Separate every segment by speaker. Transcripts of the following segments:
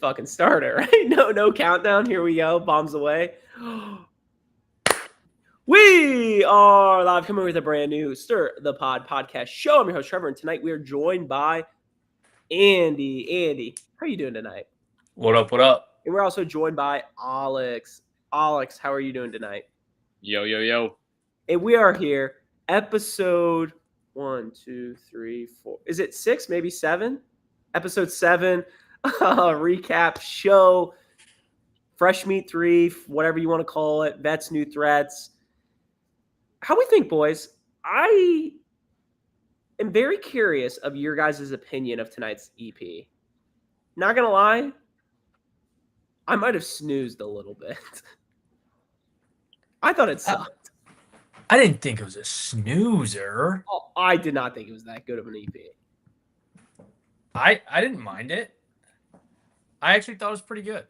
Speaker 1: fucking start it, right? No countdown. Here we go. Bombs away. We are live coming with a brand new Stir the Pod podcast show. I'm your host, Trevor, and tonight we are joined by Andy. Andy, how are you doing tonight?
Speaker 2: What up, what up?
Speaker 1: And we're also joined by Alex. Alex, how are you doing tonight?
Speaker 3: Yo.
Speaker 1: And we are here, episode 1, 2, 3, 4. Is it 6, maybe 7? Episode 7, recap show, Fresh Meat 3, whatever you want to call it, Vets, New Threats. How we think, boys? I am very curious of your guys' opinion of tonight's EP. Not going to lie, I might have snoozed a little bit. I thought it sucked.
Speaker 2: I didn't think it was a snoozer.
Speaker 1: Oh, I did not think it was that good of an EP.
Speaker 2: I didn't mind it. I actually thought it was pretty good.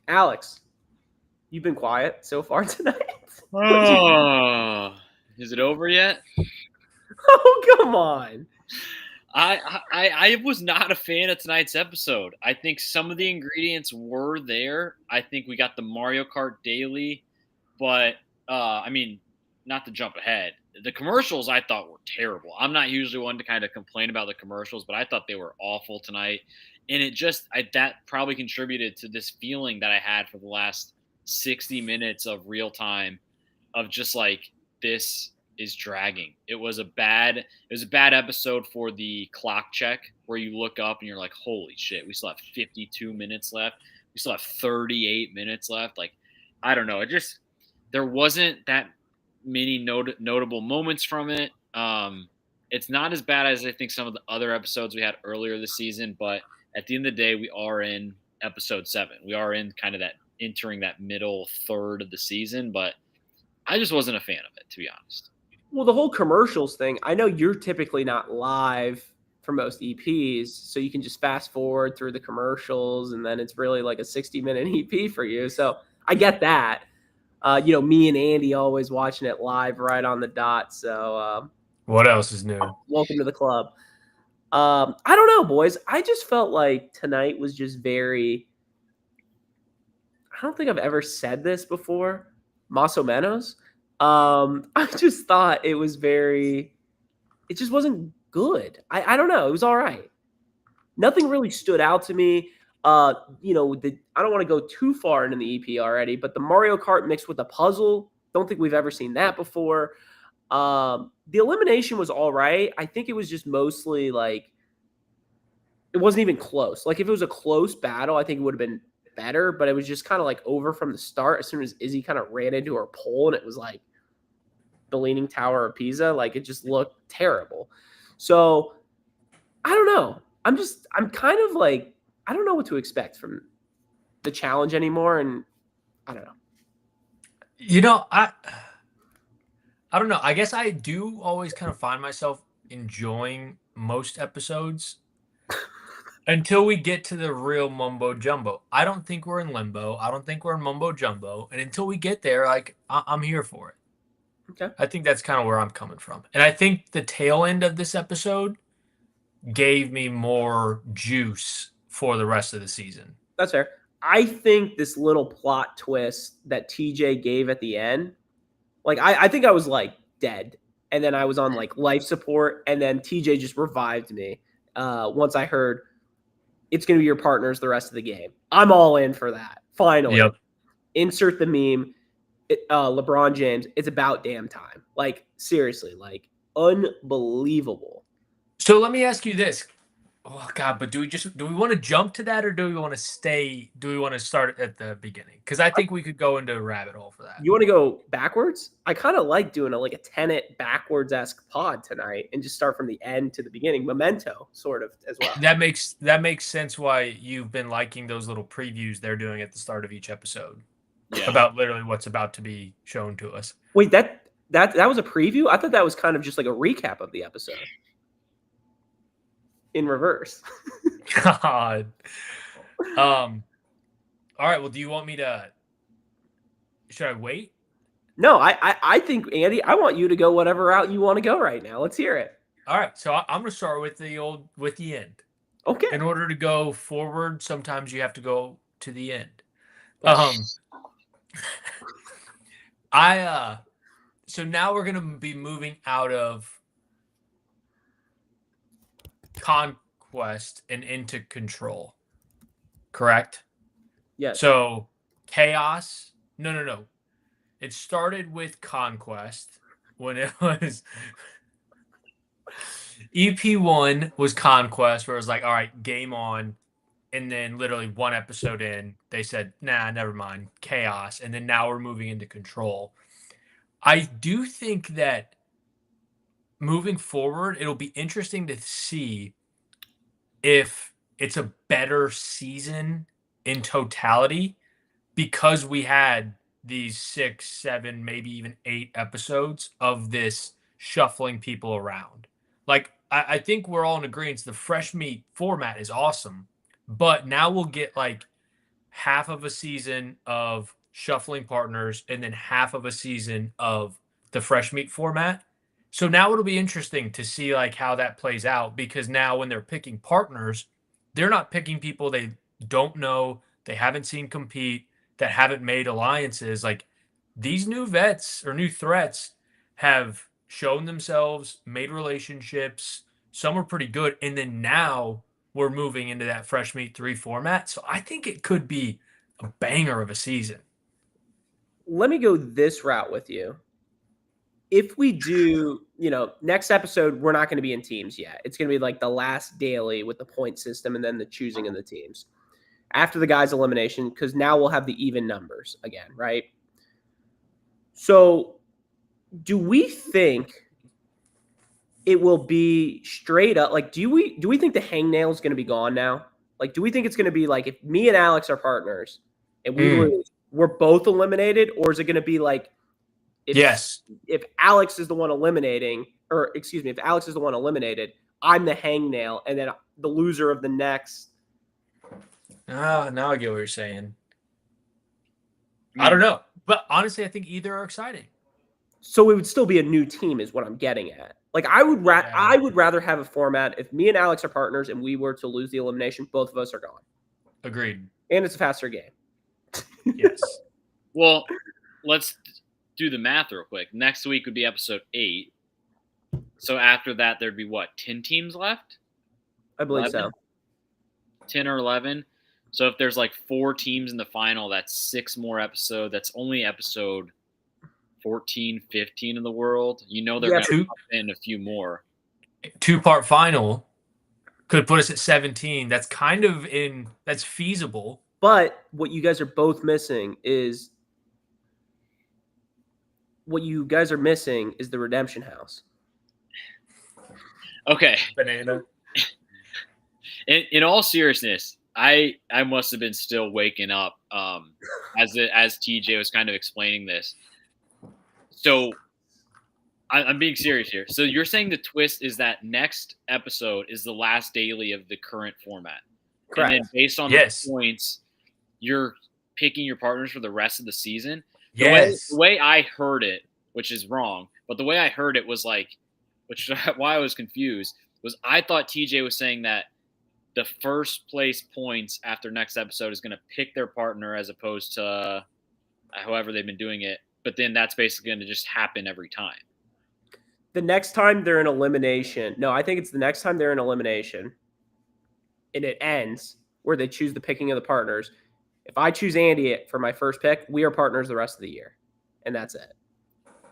Speaker 1: Alex, you've been quiet so far tonight.
Speaker 3: Oh, is it over yet?
Speaker 1: Oh, come on.
Speaker 3: I was not a fan of tonight's episode. I think some of the ingredients were there. I think we got the Mario Kart daily, but not to jump ahead. The commercials I thought were terrible. I'm not usually one to kind of complain about the commercials, but I thought they were awful tonight. And that probably contributed to this feeling that I had for the last 60 minutes of real time of just like, this is dragging. It was a bad episode for the clock check where you look up and you're like, holy shit, we still have 52 minutes left. We still have 38 minutes left. Like, I don't know. There wasn't that many notable moments from it. It's not as bad as I think some of the other episodes we had earlier this season, but at the end of the day, we are in episode 7. We are in kind of that entering that middle third of the season, but I just wasn't a fan of it, to be honest.
Speaker 1: Well, the whole commercials thing, I know you're typically not live for most EPs, so you can just fast forward through the commercials, and then it's really like a 60-minute EP for you. So I get that. Me and Andy always watching it live right on the dot. So
Speaker 2: what else is new?
Speaker 1: Welcome to the club. I don't know, boys. I just felt like tonight was just very – I don't think I've ever said this before. Más o menos. I just thought it was it just wasn't good. I don't know. It was all right. Nothing really stood out to me. I don't want to go too far into the EP already, but the Mario Kart mixed with a puzzle, don't think we've ever seen that before. The elimination was all right. I think it was just mostly like, it wasn't even close. Like if it was a close battle, I think it would have been better, but it was just kind of like over from the start. As soon as Izzy kind of ran into her pole and it was like the Leaning Tower of Pisa, like it just looked terrible. So I don't know. I'm kind of like, I don't know what to expect from the challenge anymore. And I don't know.
Speaker 2: I don't know. I guess I do always kind of find myself enjoying most episodes until we get to the real mumbo jumbo. I don't think we're in limbo. I don't think we're in mumbo jumbo. And until we get there, like I'm here for it.
Speaker 1: Okay.
Speaker 2: I think that's kind of where I'm coming from. And I think the tail end of this episode gave me more juice for the rest of the season.
Speaker 1: That's fair. I think this little plot twist that TJ gave at the end, like I think I was like dead, and then I was on like life support, and then TJ just revived me once I heard it's going to be your partners the rest of the game. I'm all in for that. Finally.
Speaker 2: Yep.
Speaker 1: Insert the meme. LeBron James, it's about damn time. Like seriously, like unbelievable.
Speaker 2: So let me ask you this. Oh God, but do we want to jump to that, or do we want to start at the beginning? Because I think we could go into a rabbit hole for that.
Speaker 1: You want to go backwards? I kind of like doing a tenet backwards-esque pod tonight and just start from the end to the beginning. Memento, sort of, as well.
Speaker 2: That makes sense why you've been liking those little previews they're doing at the start of each episode. Yeah. About literally what's about to be shown to us.
Speaker 1: Wait, that was a preview? I thought that was kind of just like a recap of the episode. In reverse.
Speaker 2: God. All right. Well, do you want me to? Should I wait?
Speaker 1: No, I think Andy, I want you to go whatever route you want to go right now. Let's hear it.
Speaker 2: All right. So I'm gonna start with the end.
Speaker 1: Okay.
Speaker 2: In order to go forward, sometimes you have to go to the end.
Speaker 1: Yes.
Speaker 2: So now we're gonna be moving out of conquest and into control. Correct?
Speaker 1: Yes.
Speaker 2: So chaos. No. It started with conquest when it was EP1 was conquest, where it was like, all right, game on. And then literally one episode in, they said, nah, never mind, chaos. And then now we're moving into control. I do think that moving forward, it'll be interesting to see if it's a better season in totality because we had these 6, 7, maybe even 8 episodes of this shuffling people around. Like, I think we're all in agreement. The fresh meat format is awesome, but now we'll get like half of a season of shuffling partners and then half of a season of the fresh meat format. So now it'll be interesting to see like how that plays out because now when they're picking partners, they're not picking people they don't know, they haven't seen compete, that haven't made alliances. Like these new vets or new threats have shown themselves, made relationships. Some are pretty good. And then now we're moving into that fresh meat 3 format. So I think it could be a banger of a season.
Speaker 1: Let me go this route with you. If we do, next episode, we're not going to be in teams yet. It's going to be like the last daily with the point system and then the choosing of the teams after the guys' elimination, because now we'll have the even numbers again, right? So do we think it will be straight up? Like, do we think the hangnail is going to be gone now? Like, do we think it's going to be like if me and Alex are partners and we lose, we're both eliminated, or is it going to be like if Alex is the one eliminating, or excuse me, if Alex is the one eliminated, I'm the hangnail, and then the loser of the next.
Speaker 2: Now I get what you're saying. I don't know, but honestly, I think either are exciting.
Speaker 1: So it would still be a new team, is what I'm getting at. Like I would rather have a format if me and Alex are partners and we were to lose the elimination, both of us are gone.
Speaker 2: Agreed.
Speaker 1: And it's a faster game.
Speaker 2: Yes.
Speaker 3: Well, let's do the math real quick. Next week would be episode 8. So after that, there'd be what, 10 teams left?
Speaker 1: I believe
Speaker 3: 11?
Speaker 1: so.
Speaker 3: 10 or 11. So if there's like 4 teams in the final, that's 6 more episodes. That's only episode 14, 15 in the world. They're going to pop in a few more.
Speaker 2: 2-part final could put us at 17. That's that's feasible.
Speaker 1: But what you guys are both missing is the redemption house.
Speaker 3: Okay.
Speaker 2: Banana.
Speaker 3: In all seriousness, I must have been still waking up as TJ was kind of explaining this. So I'm being serious here. So you're saying the twist is that next episode is the last daily of the current format.
Speaker 1: Correct.
Speaker 3: And then based on the points, you're picking your partners for the rest of the season. The way I heard it, which is wrong, but the way I heard it was like, which is why I was confused, was I thought TJ was saying that the first place points after next episode is going to pick their partner as opposed to however they've been doing it. But then that's basically going to just happen every time.
Speaker 1: The next time they're in elimination. No, I think it's the next time they're in elimination and it ends where they choose the picking of the partners. If I choose Andy for my first pick, we are partners the rest of the year. And that's it.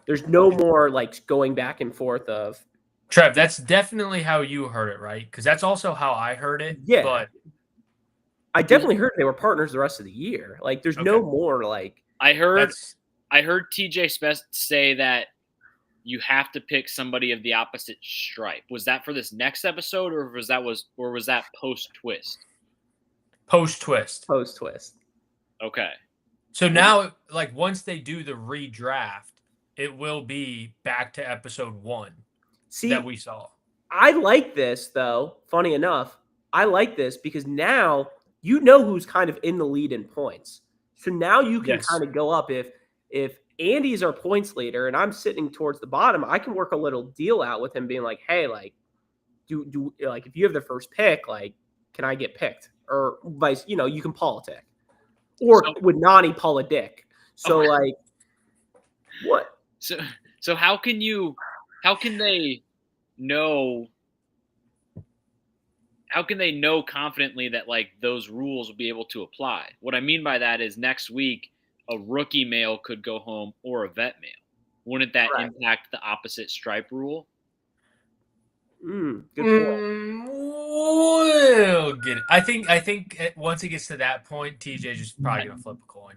Speaker 1: There's no more like going back and forth of.
Speaker 2: Trev, that's definitely how you heard it, right? Because that's also how I heard it.
Speaker 1: Yeah.
Speaker 2: But
Speaker 1: I definitely heard they were partners the rest of the year. Like there's no more like.
Speaker 3: I heard TJ say that you have to pick somebody of the opposite stripe. Was that for this next episode, or was that post twist?
Speaker 2: Post twist.
Speaker 3: Okay.
Speaker 2: So now, like once they do the redraft, it will be back to episode 1 that we saw.
Speaker 1: I like this though. Funny enough, I like this because now you know who's kind of in the lead in points. So now you can kind of go up if Andy's our points leader and I'm sitting towards the bottom, I can work a little deal out with him being like, hey, like, do like if you have the first pick, like can I get picked? Or vice, you can politic. Or
Speaker 3: So-
Speaker 1: would Nani politic? So like, what?
Speaker 3: So how can they know confidently that like those rules will be able to apply? What I mean by that is next week a rookie male could go home or a vet male. Wouldn't that
Speaker 1: Correct.
Speaker 3: impact the opposite stripe rule?
Speaker 1: Good point.
Speaker 2: We'll get it. I think once it gets to that point, TJ just probably gonna flip a coin.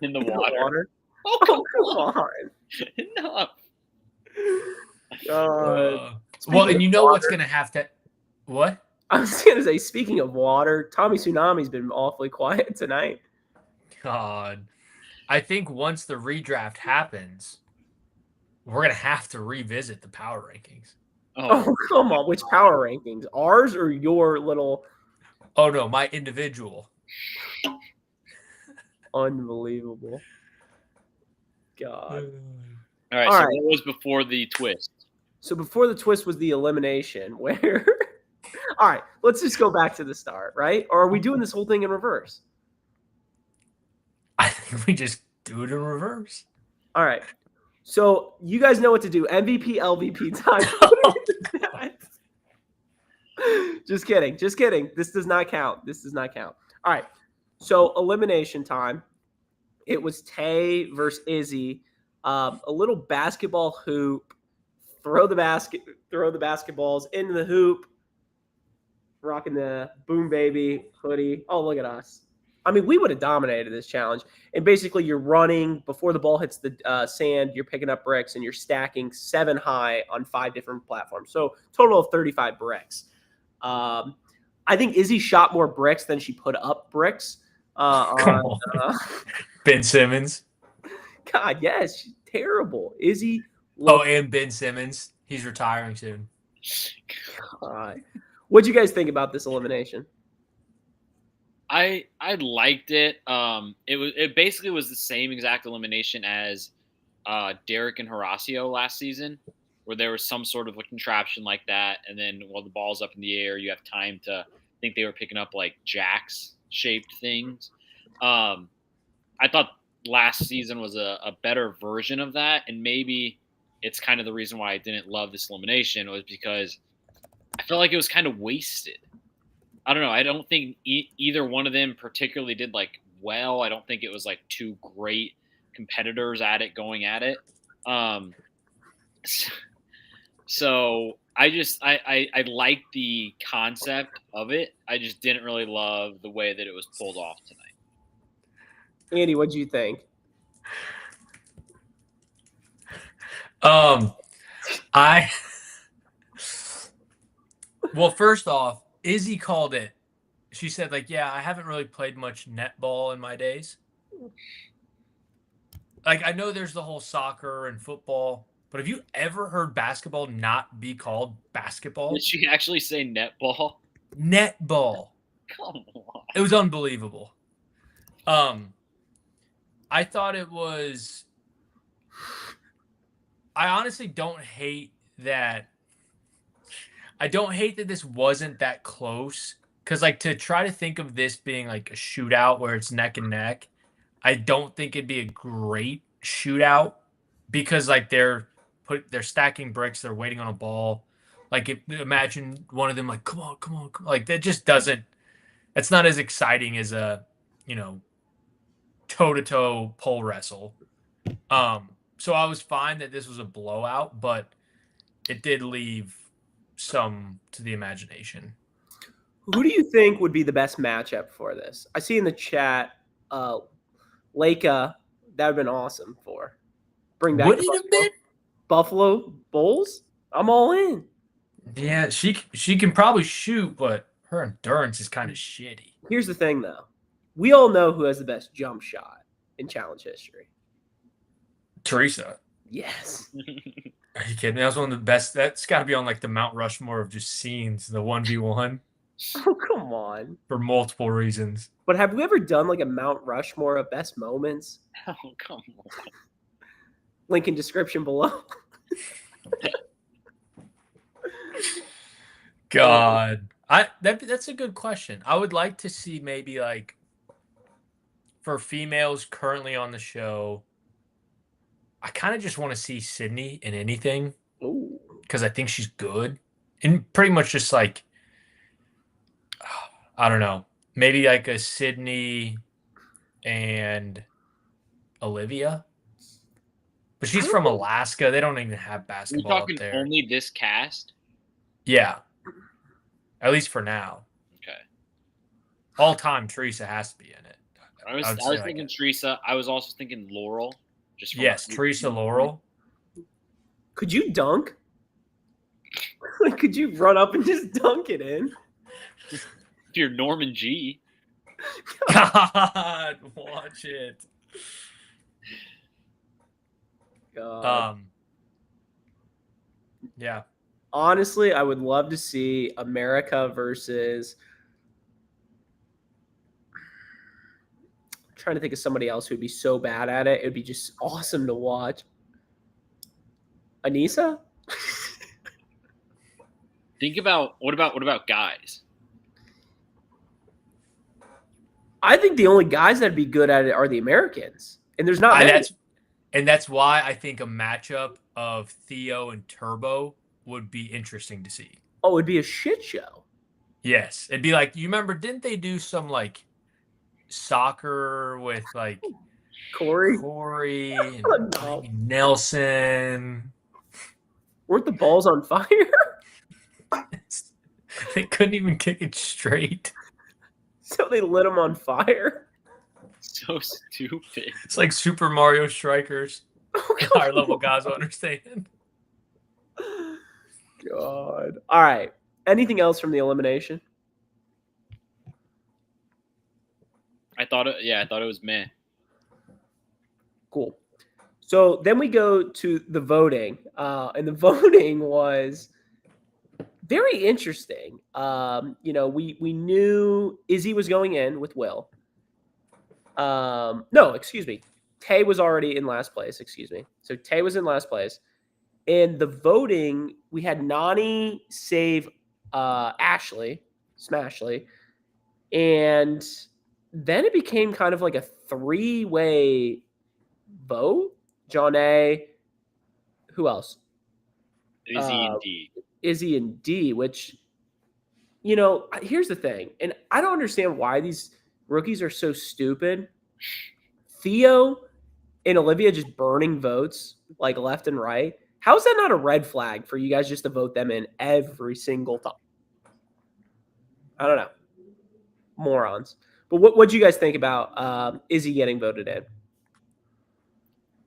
Speaker 3: In the
Speaker 1: In the
Speaker 3: water.
Speaker 1: water.
Speaker 3: Oh,
Speaker 1: Oh, come on.
Speaker 3: Enough.
Speaker 2: Well, and
Speaker 1: of
Speaker 2: you know what's
Speaker 1: water-
Speaker 2: gonna have to what?
Speaker 1: I was gonna say, speaking of water, Tommy Tsunami's been awfully quiet tonight.
Speaker 2: God. I think once the redraft happens, we're gonna have to revisit the power rankings.
Speaker 1: Oh, come on. Which power rankings? Ours or your little
Speaker 2: Oh no, my individual.
Speaker 1: unbelievable? God.
Speaker 3: All right.
Speaker 1: All
Speaker 3: So
Speaker 1: right.
Speaker 3: what was before the twist?
Speaker 1: So before the twist was the elimination, where all right, let's just go back to the start, right? Or are we doing this whole thing in reverse?
Speaker 2: I think we just do it in reverse.
Speaker 1: All right. So you guys know what to do. MVP, LVP time. Just kidding. Just kidding. This does not count. This does not count. All right. So elimination time. It was Tay versus Izzy. A little basketball hoop. Throw the basketballs into the hoop. Rocking the Boom Baby hoodie. Oh, look at us. I mean, we would have dominated this challenge. And basically, you're running before the ball hits the sand. You're picking up bricks, and you're stacking 7 high on 5 different platforms. So total of 35 bricks. I think Izzy shot more bricks than she put up bricks.
Speaker 2: Come on. Ben Simmons.
Speaker 1: God, yes, she's terrible. Izzy.
Speaker 2: And Ben Simmons. He's retiring soon.
Speaker 1: God. What'd you guys think about this elimination?
Speaker 3: I liked it. It basically was the same exact elimination as Derek and Horacio last season, where there was some sort of a contraption like that, and then while the ball's up in the air, you have time to think they were picking up like jacks shaped things. I thought last season was a better version of that, and maybe it's kind of the reason why I didn't love this elimination was because I felt like it was kind of wasted. I don't know. I don't think either one of them particularly did like well. I don't think it was like 2 great competitors at it going at it. So I liked the concept of it. I just didn't really love the way that it was pulled off tonight.
Speaker 1: Andy, what'd you think?
Speaker 2: Well, first off, Izzy called it. She said, like, yeah, I haven't really played much netball in my days. Like, I know there's the whole soccer and football, but have you ever heard basketball not be called basketball?
Speaker 3: Did she actually say netball?
Speaker 2: Netball.
Speaker 3: Come on.
Speaker 2: It was unbelievable. I thought it was. I honestly don't hate that. I don't hate that this wasn't that close. Because, like, to try to think of this being, like, a shootout where it's neck and neck, I don't think it'd be a great shootout. Because, like, they're stacking bricks. They're waiting on a ball. Like, imagine one of them, like, come on. Like, that just doesn't. It's not as exciting as a, toe-to-toe pole wrestle. So I was fine that this was a blowout, but it did leave some to the imagination.
Speaker 1: Who do you think would be the best matchup for this? I see in the chat, Leica. That would have been awesome for. Bring back
Speaker 2: Would
Speaker 1: the
Speaker 2: it have been?
Speaker 1: Buffalo Bulls. I'm all in.
Speaker 2: Yeah, she can probably shoot, but her endurance is kind of shitty.
Speaker 1: Here's the thing, though. We all know who has the best jump shot in challenge history.
Speaker 2: Teresa.
Speaker 1: Yes.
Speaker 2: Are you kidding me? That was one of the best. That's got to be on like the Mount Rushmore of just scenes, the 1v1.
Speaker 1: Oh, come on.
Speaker 2: For multiple reasons.
Speaker 1: But have we ever done like a Mount Rushmore of best moments?
Speaker 3: Oh, come on.
Speaker 1: Link in description below.
Speaker 2: God. That's a good question. I would like to see maybe like for females currently on the show, I kind of just want to see Sydney in anything
Speaker 1: Ooh.
Speaker 2: because I think she's good and pretty much just like I don't know, maybe like a Sydney and Olivia, but
Speaker 1: I
Speaker 2: she's
Speaker 1: don't
Speaker 2: from
Speaker 1: know.
Speaker 2: Alaska. They don't even have
Speaker 3: Are you
Speaker 2: basketball up
Speaker 3: talking
Speaker 2: there.
Speaker 3: only this cast?
Speaker 2: Yeah, at least for now.
Speaker 3: Okay.
Speaker 2: All time, Teresa has to be in it.
Speaker 3: I
Speaker 2: I
Speaker 3: was
Speaker 2: would say like
Speaker 3: thinking Teresa. I was also thinking Laurel. Just from
Speaker 2: yes, Teresa Laurel.
Speaker 1: Could you dunk? Like, could you run up and just dunk it in?
Speaker 3: if you're Norman G.
Speaker 2: God, watch it.
Speaker 1: God.
Speaker 2: Yeah.
Speaker 1: Honestly, I would love to see America versus. I'm trying to think of somebody else who'd be so bad at it. It'd be just awesome to watch. Anissa?
Speaker 3: Think about what about guys?
Speaker 1: I think the only guys that'd be good at it are the Americans, and there's not many.
Speaker 2: That's why I think a matchup of Theo and Turbo would be interesting to see.
Speaker 1: Oh, it'd be a shit show.
Speaker 2: Yes, it'd be like you remember, didn't they do some like soccer with like
Speaker 1: Corey
Speaker 2: and
Speaker 1: no.
Speaker 2: Nelson?
Speaker 1: Weren't the balls on fire?
Speaker 2: They couldn't even kick it straight.
Speaker 1: So they lit them on fire.
Speaker 3: So stupid.
Speaker 2: It's like Super Mario Strikers.
Speaker 1: Oh,
Speaker 2: Higher level guys will understand.
Speaker 1: God. All right. Anything else from the elimination?
Speaker 3: I thought it was meh.
Speaker 1: Cool. So then we go to the voting, and the voting was very interesting. We knew Izzy was going in with Will. No, excuse me. Tay was already in last place. Excuse me. So Tay was in last place. And the voting, we had Nani save Ashley, Smashley. And then it became kind of like a three-way vote. John A. Who else?
Speaker 3: Izzy and D.
Speaker 1: Izzy and D, which, here's the thing. And I don't understand why these rookies are so stupid. Theo and Olivia just burning votes like left and right. How is that not a red flag for you guys just to vote them in every single time? I don't know. Morons. But what do you guys think about Izzy getting voted in?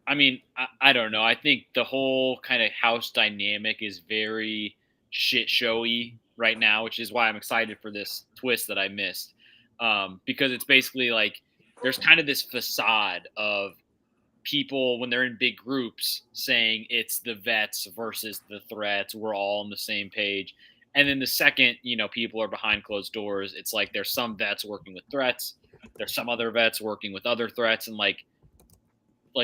Speaker 3: I mean, I don't know. I think the whole kind of house dynamic is very shit showy right now, which is why I'm excited for this twist that I missed. Because it's basically like there's kind of this facade of people when they're in big groups saying it's the vets versus the threats. We're all on the same page. And then the second, people are behind closed doors, it's like there's some vets working with threats. There's some other vets working with other threats. And like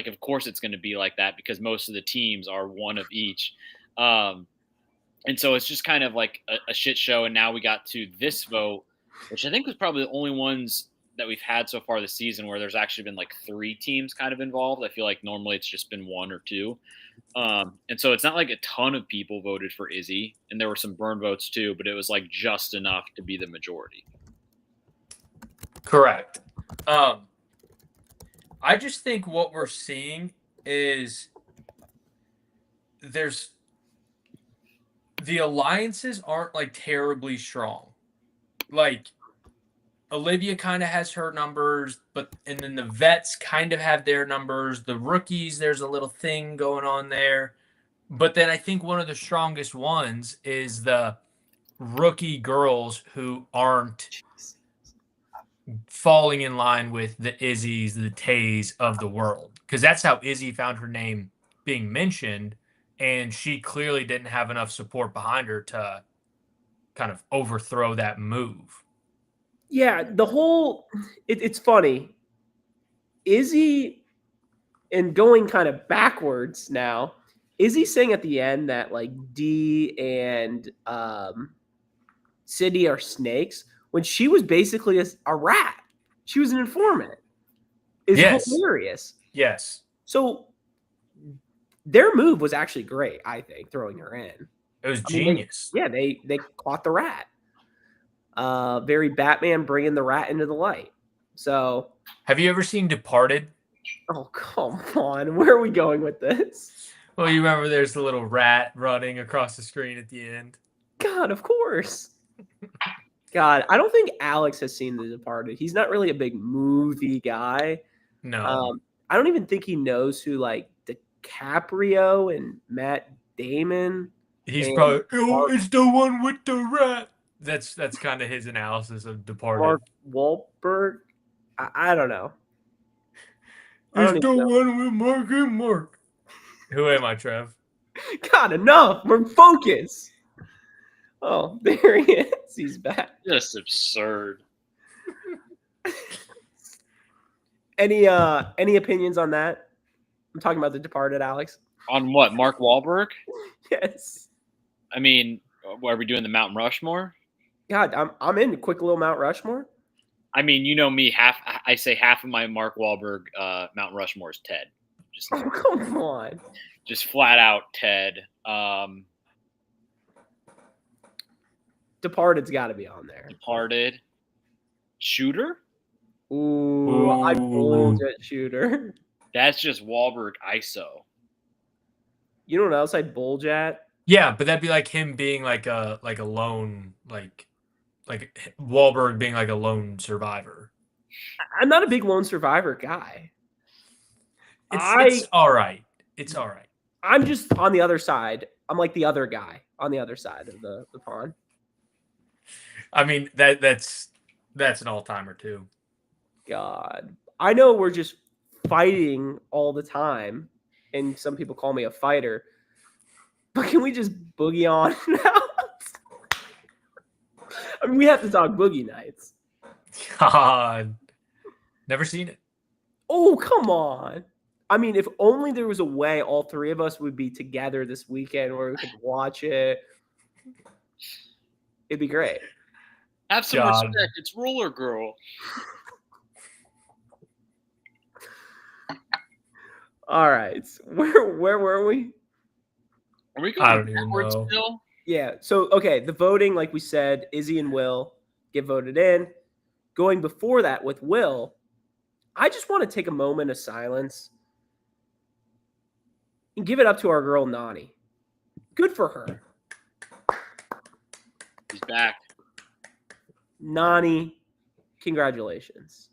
Speaker 3: of course it's going to be like that because most of the teams are one of each. And so it's just kind of like a shit show. And now we got to this vote, which I think was probably the only ones that we've had so far this season where there's actually been like three teams kind of involved. I feel like normally it's just been one or two. And so it's not like a ton of people voted for Izzy, and there were some burn votes too, but it was like just enough to be the majority.
Speaker 2: Correct. I just think what we're seeing is the alliances aren't like terribly strong. Like Olivia kind of has her numbers, and then the vets kind of have their numbers. The rookies, there's a little thing going on there. But then I think one of the strongest ones is the rookie girls who aren't falling in line with the Izzy's, the Tays of the world. Because that's how Izzy found her name being mentioned, and she clearly didn't have enough support behind her to kind of overthrow that move.
Speaker 1: Yeah, it's funny. Izzy, and going kind of backwards now, Izzy saying at the end that like D and Sydney are snakes when she was basically a rat. She was an informant. It's hilarious.
Speaker 2: Yes.
Speaker 1: So their move was actually great, I think, throwing her in.
Speaker 2: It was genius.
Speaker 1: They caught the rat. Very Batman bringing the rat into the light. So,
Speaker 2: have you ever seen Departed?
Speaker 1: Oh, come on. Where are we going with this?
Speaker 2: Well, you remember there's the little rat running across the screen at the end.
Speaker 1: God, of course. God, I don't think Alex has seen The Departed. He's not really a big movie guy.
Speaker 2: No.
Speaker 1: I don't even think he knows who like DiCaprio and Matt Damon.
Speaker 2: He's probably it's the one with the rat. That's kind of his analysis of Departed.
Speaker 1: Mark Wahlberg. I don't know.
Speaker 2: It's the one with Mark and Mark. Who am I, Trev?
Speaker 1: God, enough. We're focused. Oh, there he is. He's back.
Speaker 3: Just absurd.
Speaker 1: Any opinions on that? I'm talking about The Departed, Alex.
Speaker 3: On what? Mark Wahlberg?
Speaker 1: Yes.
Speaker 3: I mean, are we doing the Mount Rushmore?
Speaker 1: God, I'm in. Quick little Mount Rushmore.
Speaker 3: I mean, you know me. I say half of my Mark Wahlberg Mount Rushmore is Ted. Just,
Speaker 1: oh, come on.
Speaker 3: Just flat out Ted.
Speaker 1: Departed's got to be on there.
Speaker 3: Departed. Shooter?
Speaker 1: Ooh, I bulge at Shooter.
Speaker 3: That's just Wahlberg ISO.
Speaker 1: You know what else I'd bulge at?
Speaker 2: Yeah, but that'd be like him being like a lone like Wahlberg being like a lone survivor.
Speaker 1: I'm not a big lone survivor guy.
Speaker 2: It's all right. It's all right.
Speaker 1: I'm just on the other side. I'm like the other guy on the other side of the pond.
Speaker 2: I mean, that's an all-timer too.
Speaker 1: God. I know we're just fighting all the time, and some people call me a fighter. But can we just boogie on now? I mean, we have to talk Boogie Nights.
Speaker 2: God. Never seen it.
Speaker 1: Oh, come on. I mean, if only there was a way all three of us would be together this weekend where we could watch it. It'd be great.
Speaker 3: Have some respect. It's Roller Girl.
Speaker 1: All right. Where were we?
Speaker 3: Are we going
Speaker 2: I don't even know.
Speaker 3: still?
Speaker 1: Yeah. So, okay. The voting, like we said, Izzy and Will get voted in. Going before that with Will, I just want to take a moment of silence and give it up to our girl, Nani. Good for her.
Speaker 3: He's back.
Speaker 1: Nani, congratulations.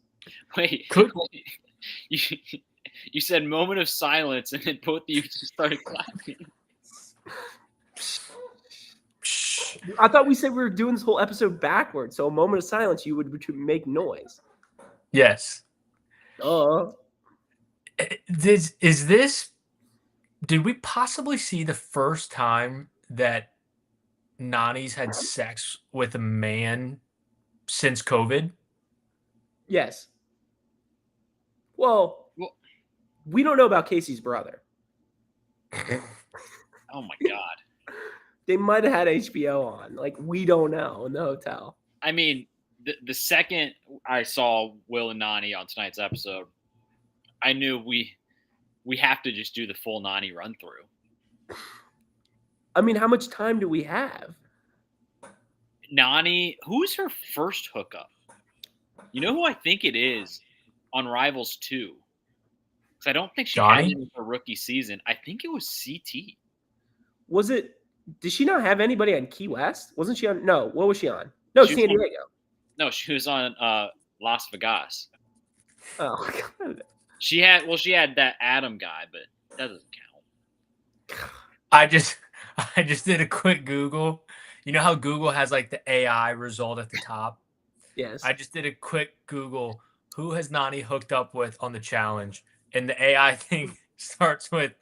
Speaker 3: Wait. You said moment of silence, and then both of you just started clapping.
Speaker 1: I thought we said we were doing this whole episode backwards. So a moment of silence, you would make noise.
Speaker 2: Yes. Did we possibly see the first time that Nani's had sex with a man since COVID?
Speaker 1: Yes. Well, we don't know about Casey's brother.
Speaker 3: Oh my God.
Speaker 1: They might have had HBO on. Like, we don't know in the hotel.
Speaker 3: I mean, the second I saw Will and Nani on tonight's episode, I knew we have to just do the full Nani run through.
Speaker 1: I mean, how much time do we have?
Speaker 3: Nani, who's her first hookup? You know who I think it is on Rivals 2? Because I don't think she had it in her rookie season. I think it was CT.
Speaker 1: Was it? Did she not have anybody on Key West? Wasn't she on? No. What was she on? No, San Diego.
Speaker 3: No, she was on Las Vegas.
Speaker 1: Oh, God.
Speaker 3: She had that Adam guy, but that doesn't count.
Speaker 2: I just did a quick Google. You know how Google has like the AI result at the top?
Speaker 1: Yes.
Speaker 2: I just did a quick Google. Who has Nani hooked up with on the challenge? And the AI thing starts with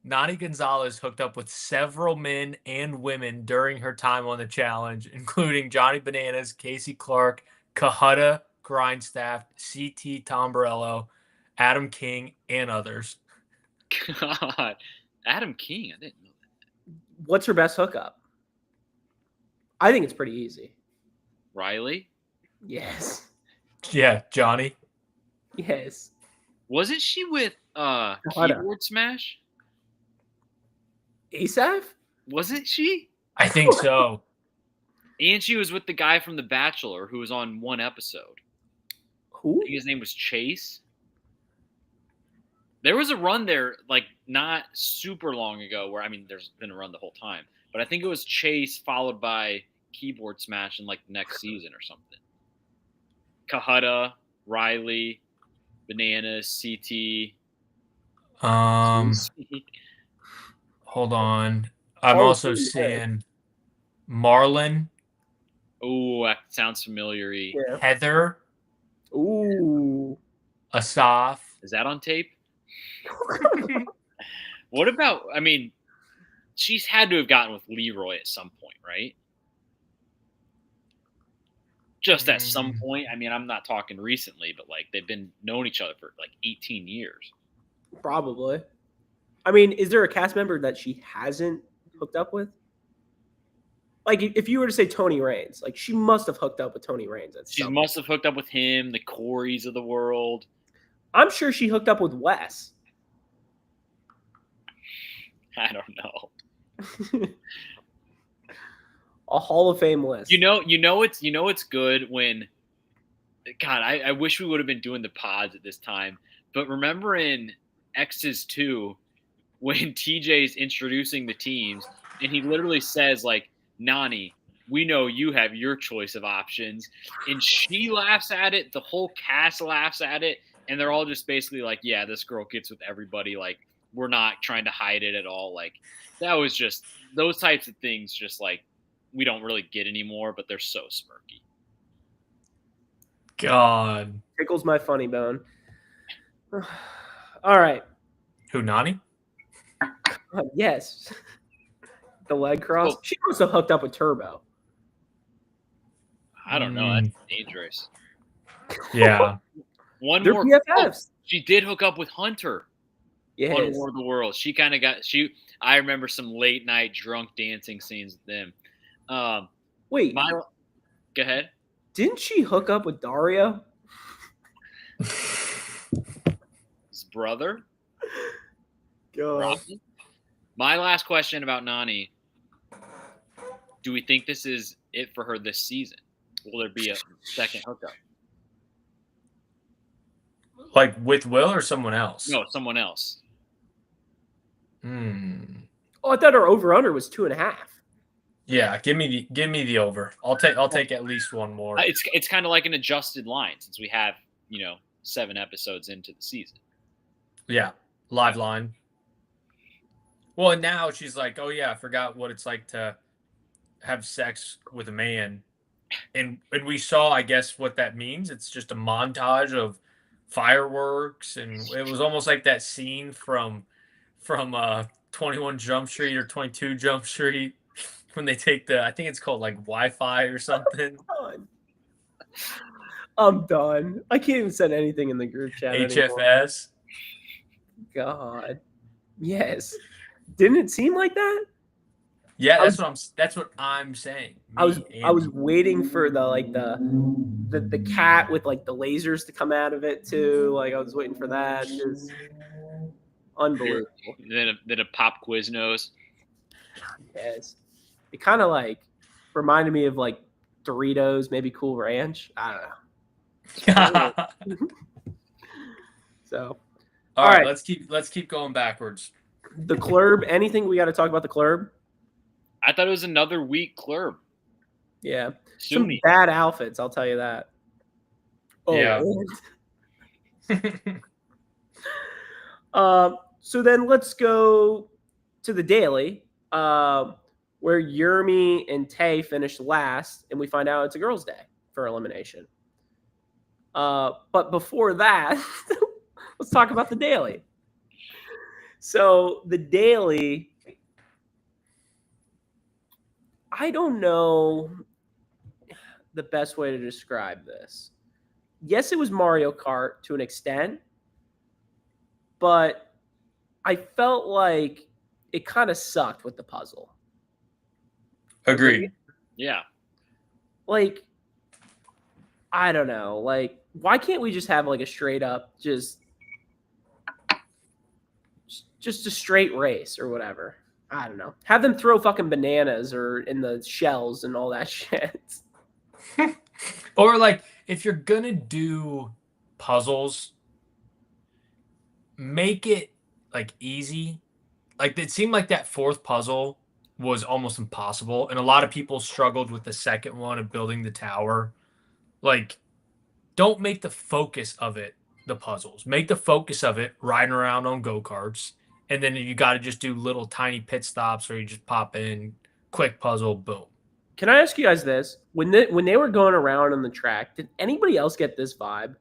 Speaker 2: Nani Gonzalez hooked up with several men and women during her time on the challenge, including Johnny Bananas, Casey Clark, Kahutta Grindstaff, CT Tomborello, Adam King, and others.
Speaker 3: God. Adam King, I didn't know that.
Speaker 1: What's her best hookup? I think it's pretty easy.
Speaker 3: Riley?
Speaker 1: Yes.
Speaker 2: Yeah, Johnny.
Speaker 1: Yes.
Speaker 3: Wasn't she with Keyboard Smash?
Speaker 1: Asaph?
Speaker 3: Wasn't she?
Speaker 2: I think so.
Speaker 3: And she was with the guy from The Bachelor who was on one episode.
Speaker 1: Who?
Speaker 3: I think his name was Chase. There was a run there, like, not super long ago where, I mean, there's been a run the whole time. But I think it was Chase followed by Keyboard Smash in, like, the next season or something. Kahutta, Riley, Bananas, CT.
Speaker 2: Hold on. I'm also seeing Marlon.
Speaker 3: Oh, that sounds familiar.
Speaker 1: Yeah.
Speaker 2: Heather.
Speaker 1: Ooh.
Speaker 3: Is
Speaker 2: Asaf.
Speaker 3: that on tape? What about, I mean, she's had to have gotten with Leroy at some point, right? Just at some point. I mean, I'm not talking recently, but like they've been known each other for like 18 years.
Speaker 1: Probably. I mean, is there a cast member that she hasn't hooked up with? Like, if you were to say Tony Raines, like she must have hooked up with Tony Raines.
Speaker 3: She must have hooked up with him, the Coreys of the world.
Speaker 1: I'm sure she hooked up with Wes.
Speaker 3: I don't know.
Speaker 1: A Hall of Fame list.
Speaker 3: You know it's good when, God, I wish we would have been doing the pods at this time. But remember in X's 2 when TJ's introducing the teams and he literally says like, Nani, we know you have your choice of options, and she laughs at it. The whole cast laughs at it, and they're all just basically like, yeah, this girl gets with everybody. Like, we're not trying to hide it at all. Like, that was just those types of things. Just like we don't really get anymore, but they're so smirky.
Speaker 2: God,
Speaker 1: tickles my funny bone. All right.
Speaker 2: Who, Nani?
Speaker 1: Yes. The leg cross. She also hooked up with Turbo.
Speaker 3: I don't know. That's dangerous.
Speaker 2: Yeah.
Speaker 3: One
Speaker 1: They're
Speaker 3: more.
Speaker 1: BFFs.
Speaker 3: She did hook up with Hunter.
Speaker 1: Yes.
Speaker 3: On War of the Worlds. She kind of got. I remember some late night drunk dancing scenes with them.
Speaker 1: Wait.
Speaker 3: Go ahead.
Speaker 1: Didn't she hook up with Dario?
Speaker 3: His brother.
Speaker 1: God.
Speaker 3: My last question about Nani. Do we think this is it for her this season? Will there be a second hookup?
Speaker 2: Like with Will or someone else?
Speaker 3: No, someone else.
Speaker 1: Oh, I thought our over/under was 2.5.
Speaker 2: Yeah, give me the over. I'll take at least one more.
Speaker 3: It's kind of like an adjusted line since we have 7 episodes into the season.
Speaker 2: Yeah, live line. Well, and now she's like, oh yeah, I forgot what it's like to have sex with a man, and we saw, I guess, what that means. It's just a montage of fireworks, and it was almost like that scene from 21 Jump Street or 22 Jump Street when they take I think it's called like Wi-Fi or something.
Speaker 1: I'm done. I can't even send anything in the group chat
Speaker 2: HFS.
Speaker 1: Anymore. God. Yes. Didn't it seem like that?
Speaker 2: Yeah, that's what I'm saying.
Speaker 1: I was waiting for the cat with like the lasers to come out of it too. Like I was waiting for that. Just unbelievable.
Speaker 3: Then a pop Quiznos.
Speaker 1: Yes. It kind of like reminded me of like Doritos, maybe Cool Ranch. I don't know. So,
Speaker 2: all right, let's keep going backwards.
Speaker 1: The Club. Anything we got to talk about the Club?
Speaker 3: I thought it was another weak Club.
Speaker 1: Yeah, some bad outfits. I'll tell you that. Oh,
Speaker 2: yeah.
Speaker 1: So then let's go to the daily, where Yermi and Tay finished last, and we find out it's a girls' day for elimination. But before that, let's talk about the daily. So the daily, I don't know the best way to describe this. Yes, it was Mario Kart to an extent, but I felt like it kind of sucked with the puzzle.
Speaker 2: Agreed.
Speaker 3: Yeah.
Speaker 1: Like, I don't know. Like, why can't we just have like a straight up just a straight race or whatever? I don't know. Have them throw fucking bananas or in the shells and all that shit.
Speaker 2: Or like if you're gonna do puzzles, make it like easy. Like it seemed like that fourth puzzle was almost impossible, and a lot of people struggled with the second one of building the tower. Like, don't make the focus of it the puzzles. Make the focus of it riding around on go-karts, and then you got to just do little tiny pit stops where you just pop in, quick puzzle, boom.
Speaker 1: Can I ask you guys this? When they were going around on the track, did anybody else get this vibe?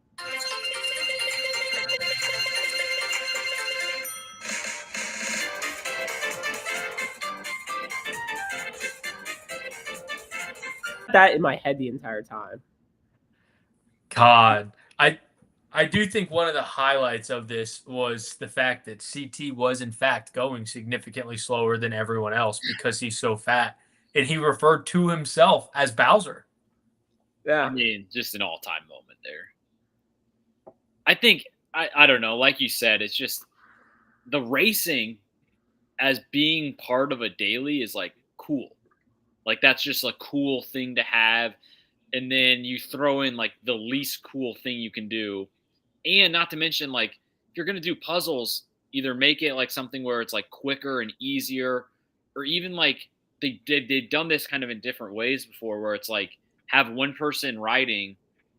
Speaker 1: That in my head the entire time.
Speaker 2: God, I do think one of the highlights of this was the fact that CT was in fact going significantly slower than everyone else because he's so fat, and he referred to himself as Bowser.
Speaker 1: Yeah.
Speaker 3: I mean, just an all-time moment there. I think I don't know, like you said, it's just the racing as being part of a daily is like cool. Like that's just a cool thing to have. And then you throw in like the least cool thing you can do. And not to mention, like, if you're gonna do puzzles, either make it like something where it's like quicker and easier, or even like they've done this kind of in different ways before, where it's like have one person riding,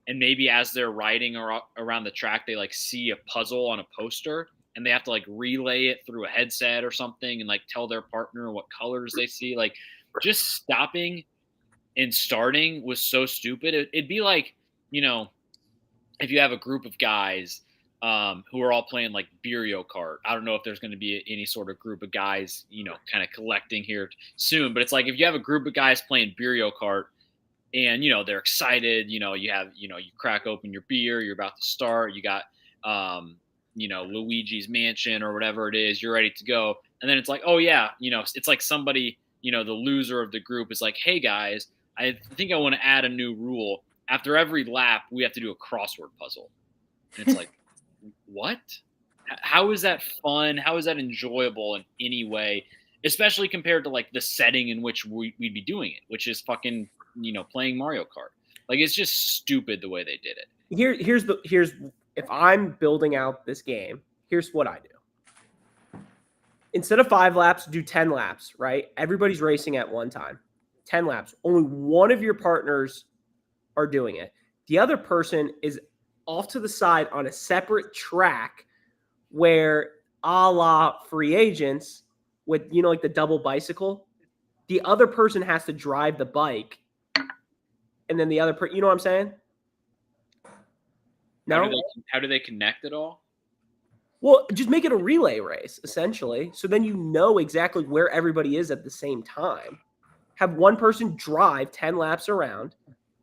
Speaker 3: and maybe as they're riding around the track, they like see a puzzle on a poster, and they have to like relay it through a headset or something, and like tell their partner what colors they see. Like, just stopping and starting was so stupid. It'd be like, you know, if you have a group of guys who are all playing like Beerio Kart. I don't know if there's going to be any sort of group of guys, you know, kind of collecting here soon, but it's like if you have a group of guys playing Beerio Kart and, you know, they're excited, you know, you have, you know, you crack open your beer, you're about to start, you got, you know, Luigi's Mansion or whatever it is, you're ready to go. And then it's like, oh, yeah, you know, it's like somebody, you know, the loser of the group is like, hey, guys, I think I want to add a new rule. After every lap, we have to do a crossword puzzle. And it's like, what? How is that fun? How is that enjoyable in any way? Especially compared to like the setting in which we'd be doing it, which is fucking, you know, playing Mario Kart. Like it's just stupid the way they did it.
Speaker 1: Here's if I'm building out this game, here's what I do. Instead of 5 laps, do 10 laps, right? Everybody's racing at one time. 10 laps. Only one of your partners are doing it. The other person is off to the side on a separate track where a la free agents with, you know, like the double bicycle, the other person has to drive the bike. And then the other you know what I'm saying? No?
Speaker 3: How do they connect it all?
Speaker 1: Well, just make it a relay race, essentially. So then you know exactly where everybody is at the same time. Have one person drive 10 laps around.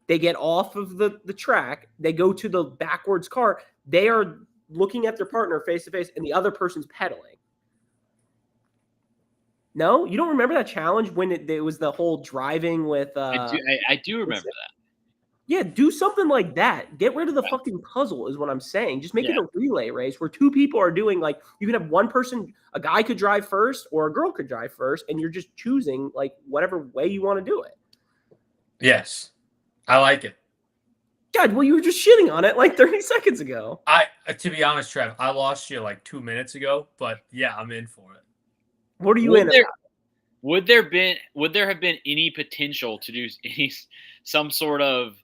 Speaker 1: They get off of the track. They go to the backwards car. They are looking at their partner face to face, and the other person's pedaling. No? You don't remember that challenge when it was the whole driving with
Speaker 3: I do remember that.
Speaker 1: Yeah, do something like that. Get rid of the fucking puzzle is what I'm saying. Just make it
Speaker 3: Yeah.
Speaker 1: a relay race where two people are doing like you can have one person, a guy could drive first or a girl could drive first, and you're just choosing like whatever way you want to do it.
Speaker 2: Yes, I like it.
Speaker 1: God, well, you were just shitting on it like 30 seconds ago.
Speaker 2: To be honest, Trev, I lost you like 2 minutes ago, but yeah, I'm in for it.
Speaker 1: What are you in about?
Speaker 3: Would there have been any potential to do some sort of,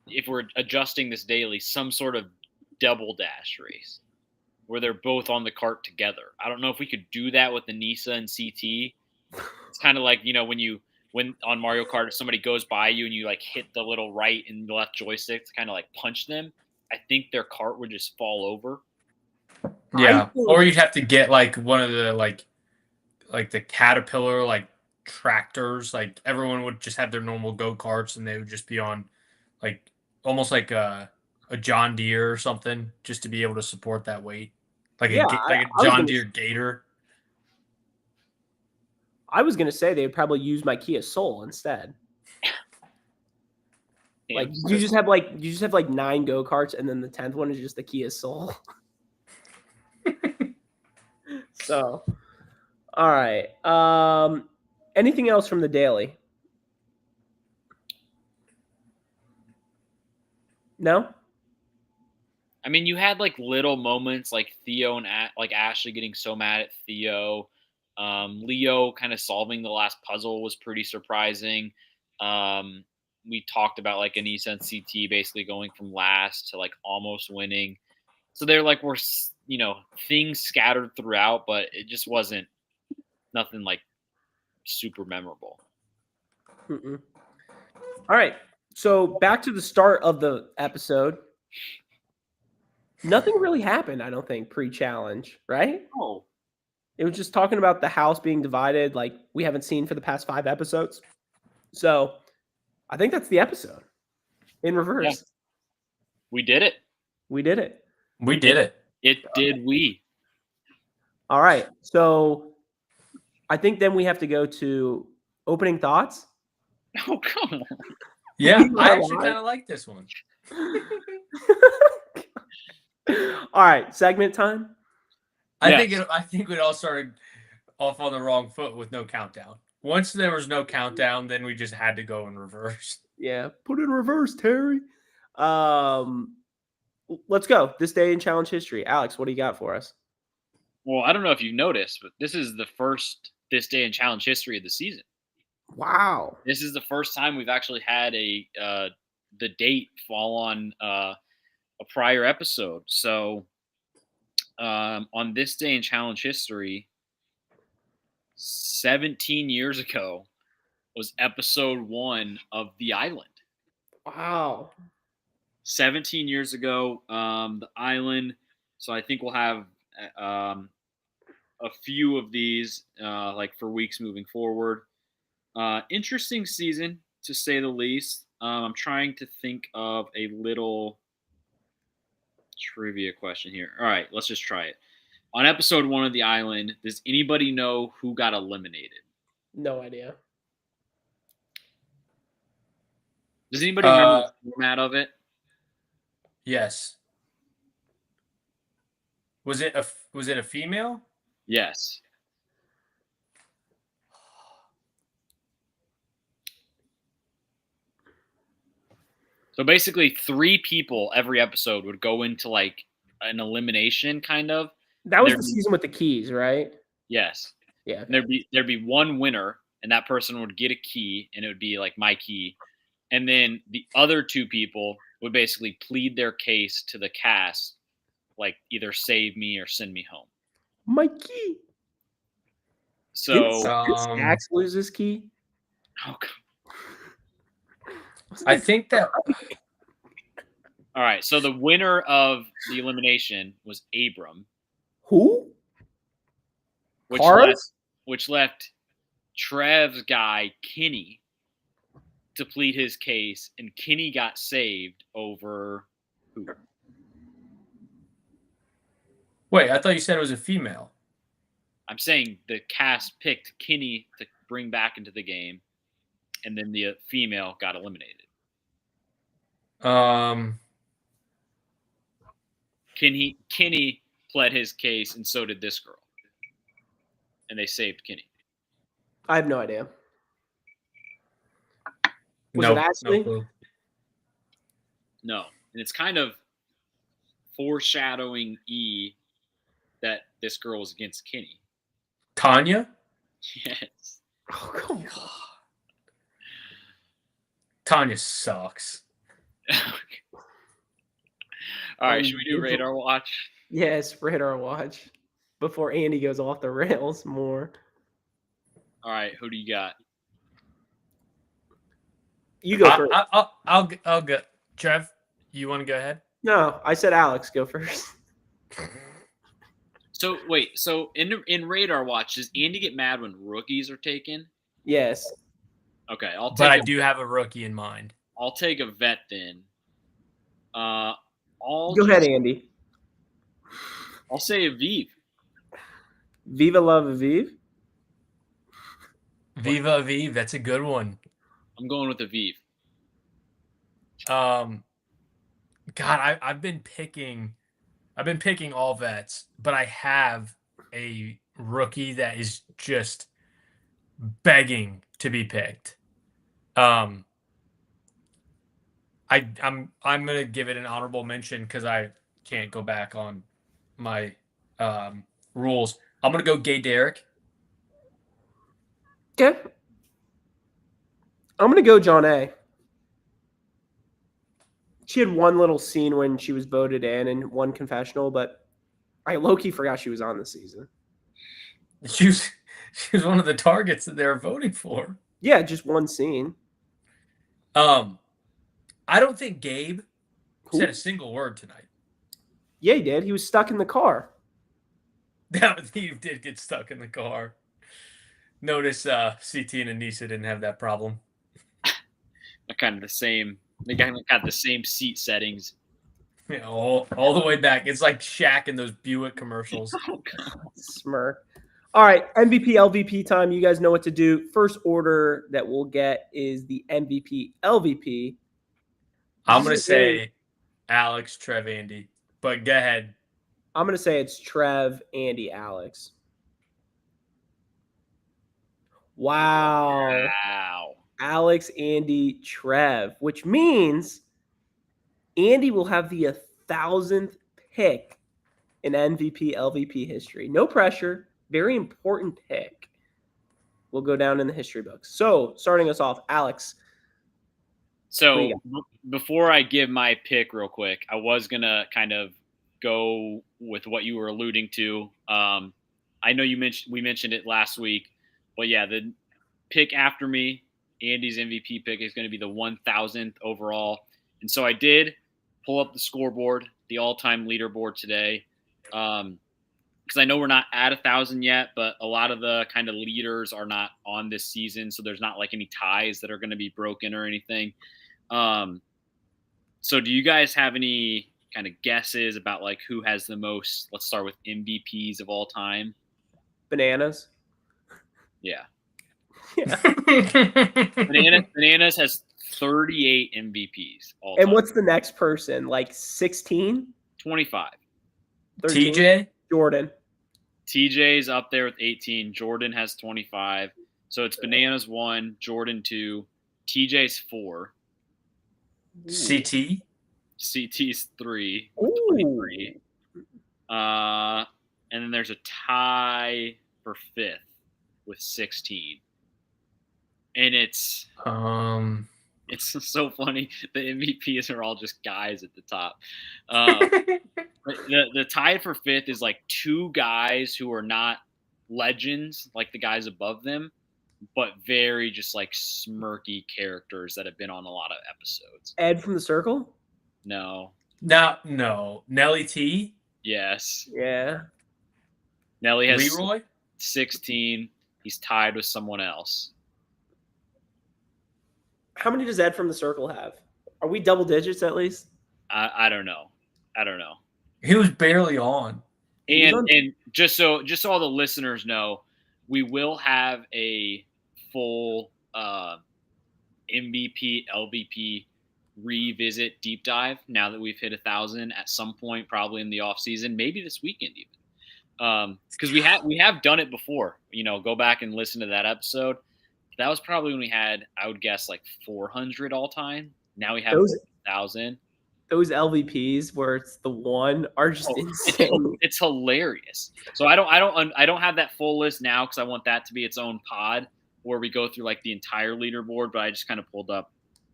Speaker 3: if we're adjusting this daily, some sort of double dash race where they're both on the cart together? I don't know if we could do that with the Nisa and CT. It's kind of like, you know, when on Mario Kart, if somebody goes by you and you like hit the little right and left joystick to kind of like punch them, I think their cart would just fall over.
Speaker 2: Yeah, or you'd have to get like one of the like the Caterpillar like tractors. Like everyone would just have their normal go karts, and they would just be on like almost like a John Deere or something, just to be able to support that weight, like
Speaker 1: Yeah,
Speaker 2: a John Deere Gator.
Speaker 1: I was gonna say they would probably use my Kia Soul instead. Like you just have like 9 go-karts, and then the 10th one is just the Kia Soul. So, all right. Anything else from the daily? No.
Speaker 3: I mean, you had like little moments like Theo and like Ashley getting so mad at Theo. Leo kind of solving the last puzzle was pretty surprising. We talked about like Anissa and CT basically going from last to like almost winning. So they're like, we're, things scattered throughout, but it just wasn't nothing like super memorable.
Speaker 1: Mm-mm. All right. So back to the start of the episode. Nothing really happened, I don't think, pre-challenge, right?
Speaker 3: Oh,
Speaker 1: It was just talking about the house being divided like we haven't seen for the past 5 episodes. So I think that's the episode in reverse.
Speaker 3: Yeah. We did it.
Speaker 1: We did it.
Speaker 2: We did it.
Speaker 3: It did we.
Speaker 1: All right. So I think then we have to go to opening thoughts.
Speaker 3: Oh, come on.
Speaker 2: Yeah, I actually kind of like this one.
Speaker 1: All right, segment time.
Speaker 2: I think we all started off on the wrong foot with no countdown. Once there was no countdown, then we just had to go in reverse.
Speaker 1: Yeah, put it in reverse, Terry. Let's go. This day in challenge history. Alex, what do you got for us?
Speaker 3: Well, I don't know if you've noticed, but this is the first this day in challenge history of the season.
Speaker 1: Wow.
Speaker 3: This is the first time we've actually had the date fall on a prior episode. So on this day in challenge history, 17 years ago was episode 1 of The Island.
Speaker 1: Wow.
Speaker 3: 17 years ago, The Island. So I think we'll have a few of these like for weeks moving forward. Interesting season, to say the least. I'm trying to think of a little trivia question here. All right, let's just try it. On episode 1 of The Island, does anybody know who got eliminated?
Speaker 1: No idea.
Speaker 3: Does anybody remember the format of it?
Speaker 2: Yes. Was it a female?
Speaker 3: Yes. So basically 3 people every episode would go into like an elimination kind of.
Speaker 1: That was the season with the keys, right?
Speaker 3: Yes.
Speaker 1: Yeah.
Speaker 3: Okay. There'd be one winner, and that person would get a key, and it would be like my key. And then the other 2 people would basically plead their case to the cast, like either save me or send me home.
Speaker 1: My key.
Speaker 3: So
Speaker 1: did Stacks lose his key?
Speaker 3: Oh,
Speaker 2: I think that.
Speaker 3: All right. So the winner of the elimination was Abram.
Speaker 1: Who?
Speaker 3: Which left Trev's guy, Kenny, to plead his case, and Kenny got saved over who?
Speaker 2: Wait, I thought you said it was a female.
Speaker 3: I'm saying the cast picked Kenny to bring back into the game, and then the female got eliminated. Kenny pled his case, and so did this girl. And they saved Kenny.
Speaker 1: I have no idea. Was
Speaker 2: it
Speaker 1: Ashley?
Speaker 3: No. And it's kind of foreshadowing that this girl was against Kenny.
Speaker 2: Tanya?
Speaker 3: Yes.
Speaker 1: Oh, come on.
Speaker 2: Tanya sucks.
Speaker 3: All right, should we do Radar Watch?
Speaker 1: Yes, Radar Watch. Before Andy goes off the rails more.
Speaker 3: All right, who do you got?
Speaker 1: You go first.
Speaker 2: I'll go. Trev, you want to go ahead?
Speaker 1: No, I said Alex, go first.
Speaker 3: So wait, so in Radar Watch, does Andy get mad when rookies are taken?
Speaker 1: Yes.
Speaker 3: Okay,
Speaker 2: I do have a rookie in mind.
Speaker 3: I'll take a vet then.
Speaker 1: Go ahead, Andy.
Speaker 3: I'll say Aviv.
Speaker 1: Viva la Aviv?
Speaker 2: Viva Aviv, that's a good one.
Speaker 3: I'm going with Aviv.
Speaker 2: God, I've been picking all vets, but I have a rookie that is just begging to be picked. I'm gonna give it an honorable mention because I can't go back on my rules. I'm gonna go Gay Derrick.
Speaker 1: Okay. I'm gonna go John A. She had one little scene when she was voted in and one confessional, but I low-key forgot she was on this season.
Speaker 2: She was one of the targets that they were voting for.
Speaker 1: Yeah, just one scene.
Speaker 2: I don't think Gabe said a single word tonight.
Speaker 1: Yeah, he did. He was stuck in the car.
Speaker 2: Yeah, he did get stuck in the car. Notice CT and Anissa didn't have that problem.
Speaker 3: They're kind of the same. They got the same seat settings.
Speaker 2: Yeah, all the way back. It's like Shaq in those Buick commercials.
Speaker 3: Oh, God.
Speaker 1: Smirk. All right, MVP, LVP time. You guys know what to do. First order that we'll get is the MVP, LVP.
Speaker 2: I'm going to say Alex, Trev, Andy. But go ahead.
Speaker 1: I'm going to say it's Trev, Andy, Alex. Wow. Alex, Andy, Trev, which means Andy will have the 1,000th pick in MVP, LVP history. No pressure. Very important pick. Will go down in the history books. So, starting us off, Alex.
Speaker 3: So, before I give my pick real quick, I was going to kind of go with what you were alluding to. I know we mentioned it last week, but yeah, the pick after me, Andy's MVP pick, is going to be the 1,000th overall. And so I did pull up the scoreboard, the all-time leaderboard today, because I know we're not at 1,000 yet, but a lot of the kind of leaders are not on this season, so there's not like any ties that are going to be broken or anything. So do you guys have any kind of guesses about like who has the most? Let's start with MVPs of all time.
Speaker 1: Bananas.
Speaker 3: Yeah.
Speaker 1: Yeah.
Speaker 3: Bananas has 38 MVPs.
Speaker 1: And time. What's the next person? Like 16?
Speaker 3: 25.
Speaker 1: 13?
Speaker 2: TJ?
Speaker 1: Jordan.
Speaker 3: TJ's up there with 18. Jordan has 25. So it's Bananas 1, Jordan 2, TJ's 4.
Speaker 2: CT?
Speaker 3: CT's 3 with 23. And then there's a tie for 5th with 16. And it's so funny. The MVPs are all just guys at the top. The tie for 5th is like 2 guys who are not legends like the guys above them, but very just like smirky characters that have been on a lot of episodes.
Speaker 1: Ed from the Circle?
Speaker 3: No.
Speaker 2: No. Nelly T?
Speaker 3: Yes.
Speaker 1: Yeah.
Speaker 3: Nelly has
Speaker 2: Leroy?
Speaker 3: 16. He's tied with someone else.
Speaker 1: How many does Ed from the Circle have? Are we double digits at least?
Speaker 3: I don't know.
Speaker 2: He was barely on.
Speaker 3: And just so all the listeners know, we will have a full MVP, LVP revisit deep dive now that we've hit 1,000 at some point, probably in the off season, maybe this weekend even. Because we have done it before. Go back and listen to that episode. That was probably when we had, I would guess, like 400 all time. Now we have 1,000.
Speaker 1: Those LVPs where it's the one are just insane.
Speaker 3: It's hilarious. So I don't have that full list now because I want that to be its own pod where we go through like the entire leaderboard. But I just kind of pulled up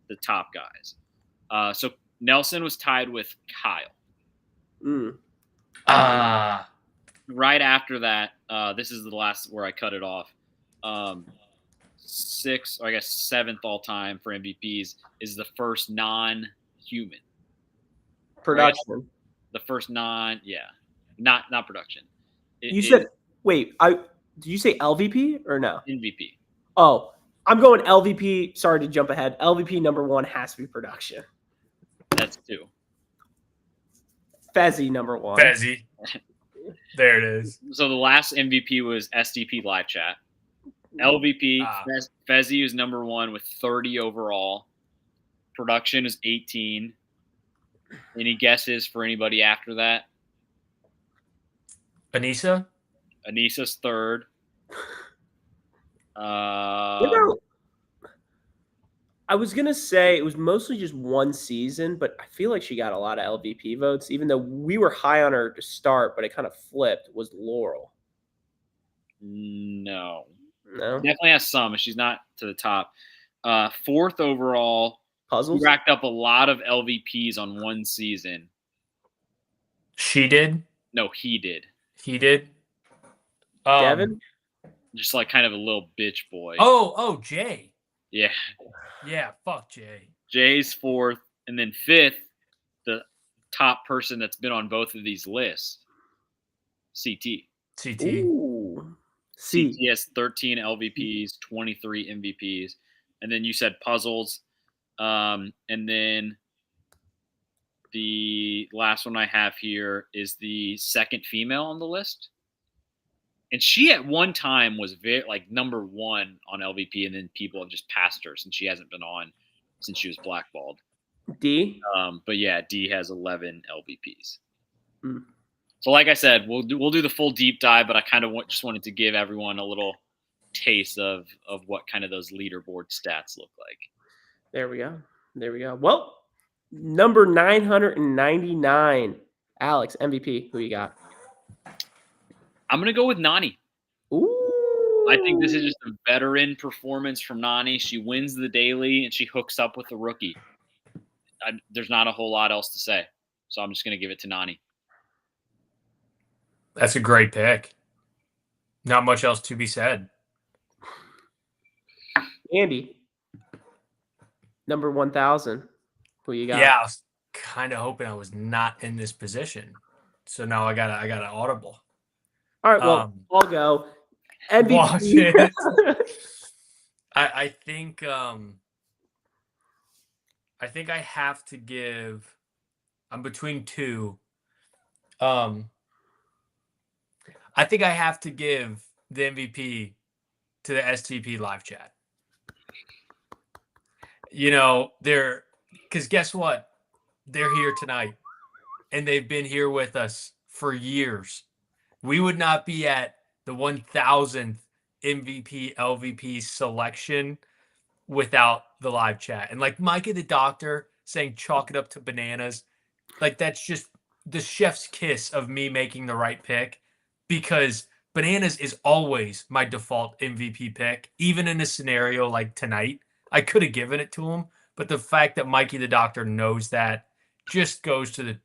Speaker 3: the top guys. So Nelson was tied with Kyle. Right after that, this is the last where I cut it off. 6th, or I guess 7th all time for MVPs is the first non-human
Speaker 1: production.
Speaker 3: Right? The first not production.
Speaker 1: Did you say LVP or no?
Speaker 3: MVP.
Speaker 1: Oh, I'm going LVP. Sorry to jump ahead. LVP number 1 has to be production.
Speaker 3: That's 2.
Speaker 1: Fezzy number 1.
Speaker 2: Fezzy. There it is.
Speaker 3: So the last MVP was SDP live chat. LVP, Fezzi is number 1 with 30 overall. Production is 18. Any guesses for anybody after that?
Speaker 2: Anissa?
Speaker 3: Anissa's third.
Speaker 1: I was going to say it was mostly just one season, but I feel like she got a lot of LVP votes, even though we were high on her to start, but it kind of flipped, was Laurel.
Speaker 3: No.
Speaker 1: No?
Speaker 3: Definitely has some, and she's not to the top. Fourth overall.
Speaker 1: Puzzles?
Speaker 3: She racked up a lot of LVPs on one season.
Speaker 2: She did?
Speaker 3: No, he did.
Speaker 2: He did?
Speaker 1: Devin?
Speaker 3: Just like kind of a little bitch boy.
Speaker 2: Oh, Jay.
Speaker 3: Yeah.
Speaker 2: Yeah, fuck Jay.
Speaker 3: Jay's fourth. And then fifth, the top person that's been on both of these lists, CT.
Speaker 1: Ooh.
Speaker 3: CT has 13 LVPs, 23 MVPs. And then you said puzzles. And then the last one I have here is the second female on the list. And she at one time was very like number 1 on LVP, and then people have just passed her since she hasn't been on since she was blackballed.
Speaker 1: D?
Speaker 3: But yeah, D has 11 LVPs. So like I said, we'll do the full deep dive, but I kind of just wanted to give everyone a little taste of what kind of those leaderboard stats look like.
Speaker 1: There we go. Well, number 999, Alex, MVP. Who you got?
Speaker 3: I'm going to go with Nani.
Speaker 1: Ooh.
Speaker 3: I think this is just a veteran performance from Nani. She wins the daily, and she hooks up with the rookie. There's not a whole lot else to say. So I'm just going to give it to Nani.
Speaker 2: That's a great pick. Not much else to be said.
Speaker 1: Andy, number 1,000. Who you got?
Speaker 2: Yeah, I was kind of hoping I was not in this position. So now I got an audible.
Speaker 1: All right, well, I'll go. MVP.
Speaker 2: I think I have to give. I'm between two. I think I have to give the MVP to the STP live chat. Because guess what? They're here tonight, and they've been here with us for years. We would not be at the 1,000th MVP, LVP selection without the live chat. And like Mikey the Doctor saying, chalk it up to bananas. Like that's just the chef's kiss of me making the right pick, because bananas is always my default MVP pick. Even in a scenario like tonight, I could have given it to him. But the fact that Mikey the Doctor knows that just goes to the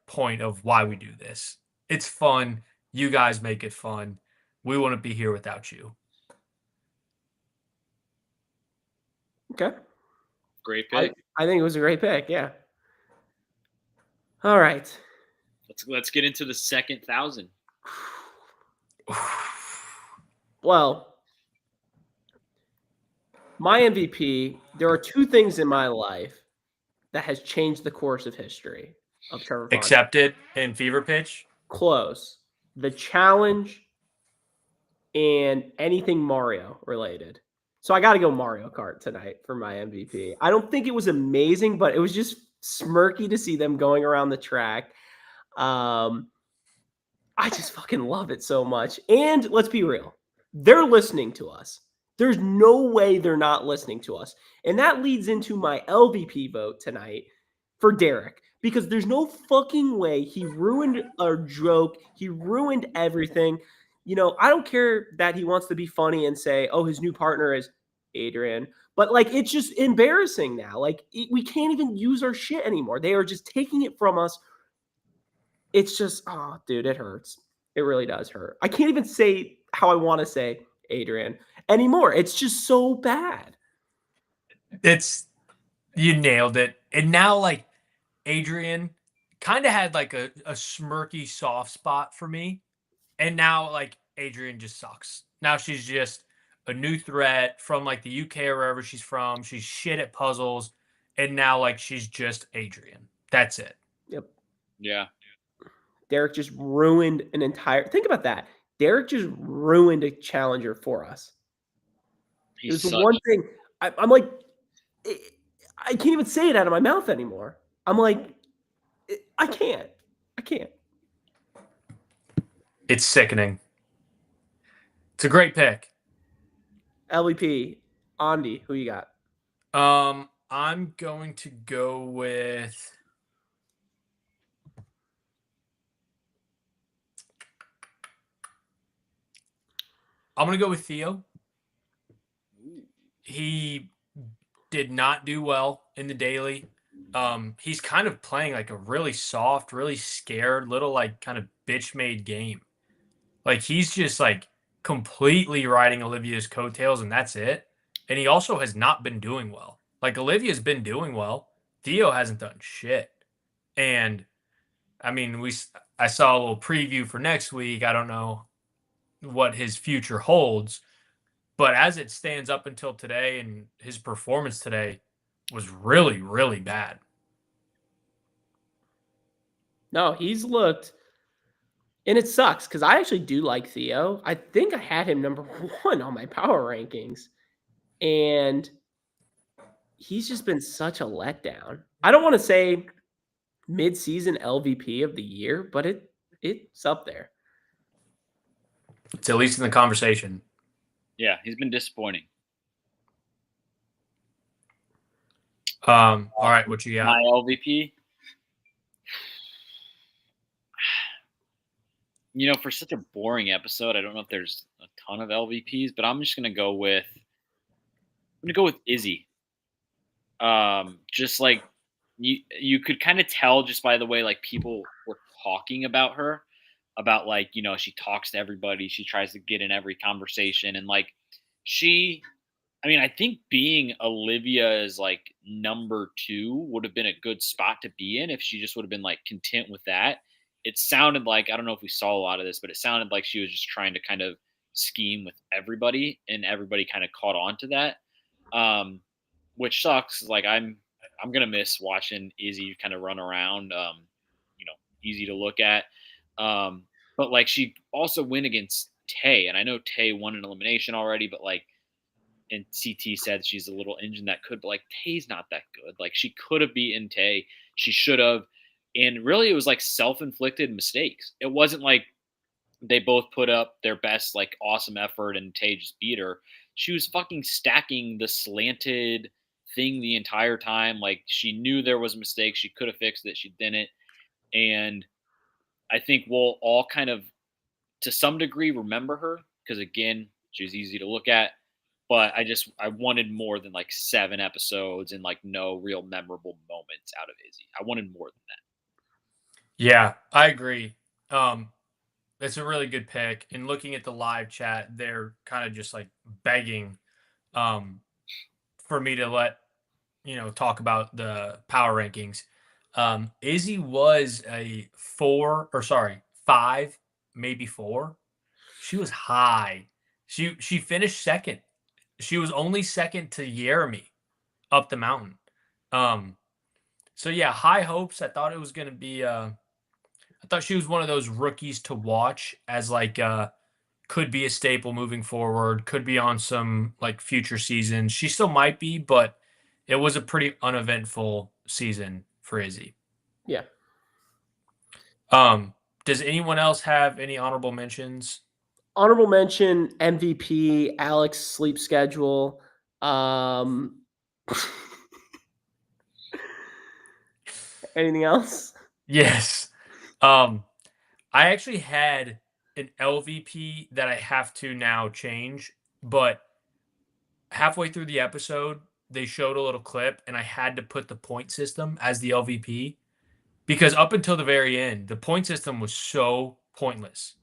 Speaker 2: point of why we do this. It's fun. You guys make it fun. We wouldn't be here without you.
Speaker 1: Okay.
Speaker 3: Great pick.
Speaker 1: I think it was a great pick. Yeah. All right.
Speaker 3: Let's get into the second 1,000.
Speaker 1: Well, my MVP, there are two things in my life that has changed the course of history of Trevor Vaughn.
Speaker 2: Accepted in Fever Pitch?
Speaker 1: Close. The challenge and anything Mario related. So I got to go Mario Kart tonight for my MVP. I don't think it was amazing, but it was just smirky to see them going around the track. I just fucking love it so much. And let's be real. They're listening to us. There's no way they're not listening to us. And that leads into my LVP vote tonight for Derek, because there's no fucking way he ruined our joke. He ruined everything. I don't care that he wants to be funny and say, oh, his new partner is Adrian. But it's just embarrassing now. We can't even use our shit anymore. They are just taking it from us. It's just, oh, dude, it hurts. It really does hurt. I can't even say how I want to say Adrian anymore. It's just so bad.
Speaker 2: You nailed it. And now, Adrian kind of had a smirky soft spot for me. And now, Adrian just sucks. Now she's just a new threat from, the UK or wherever she's from. She's shit at puzzles. And now, she's just Adrian. That's it.
Speaker 1: Yep.
Speaker 3: Yeah.
Speaker 1: Derek just ruined an entire... Think about that. Derek just ruined a challenger for us. It was
Speaker 3: He's
Speaker 1: the
Speaker 3: such.
Speaker 1: one thing I'm like, I can't even say it out of my mouth anymore. I'm like, I can't. I can't.
Speaker 2: It's sickening. It's a great pick.
Speaker 1: LVP, Andy, who you got?
Speaker 2: I'm going to go with. I'm going to go with Theo. He did not do well in the daily. He's kind of playing like a really soft, really scared, little like kind of bitch made game. Like he's just like completely riding Olivia's coattails, and that's it. And he also has not been doing well. Like Olivia's been doing well. Theo hasn't done shit. And I mean, I saw a little preview for next week. I don't know what his future holds, but as it stands up until today, and his performance today was really, really bad.
Speaker 1: No, he's looked, and it sucks because I actually do like Theo. I think I had him number 1 on my power rankings, and he's just been such a letdown. I don't want to say mid-season LVP of the year, but it's up there.
Speaker 2: It's at least in the conversation.
Speaker 3: Yeah, he's been disappointing.
Speaker 2: All right, what you got?
Speaker 3: My LVP. You know, for such a boring episode, I don't know if there's a ton of LVPs, but I'm just gonna go with Izzy. Just like you could kind of tell just by the way like people were talking about her, about like, you know, she talks to everybody, she tries to get in every conversation, and like she I mean, I think being Olivia's like number 2 would have been a good spot to be in if she just would have been like content with that. It sounded like, I don't know if we saw a lot of this, but it sounded like she was just trying to kind of scheme with everybody, and everybody kind of caught on to that. Um, which sucks. Like I'm gonna miss watching Izzy kind of run around. You know, easy to look at. Um, but like she also went against Tay, and I know Tay won an elimination already, but like, and CT said she's a little engine that could, but like Tay's not that good. Like she could have beaten Tay. She should have. And really it was like self-inflicted mistakes. It wasn't like they both put up their best, like awesome effort and Tay just beat her. She was fucking stacking the slanted thing the entire time. Like she knew there was a mistake. She could have fixed it. She didn't. And I think we'll all kind of, to some degree, remember her because again, she was easy to look at. But I wanted more than like 7 episodes and like no real memorable moments out of Izzy. I wanted more than that.
Speaker 2: Yeah, I agree. It's a really good pick. And looking at the live chat, they're kind of just like begging um, for me to talk about the power rankings. Izzy was a 5, maybe 4. She was high. She finished second. She was only second to Jeremy up the mountain. Um, so yeah, high hopes. I thought it was going to be. I thought she was one of those rookies to watch as like could be a staple moving forward. Could be on some like future seasons. She still might be, but it was a pretty uneventful season for Izzy.
Speaker 1: Yeah.
Speaker 2: Does anyone else have any honorable mentions?
Speaker 1: Honorable mention MVP, Alex sleep schedule. Anything else?
Speaker 2: Yes. I actually had an LVP that I have to now change, but halfway through the episode, they showed a little clip and I had to put the point system as the LVP because up until the very end, the point system was so pointless.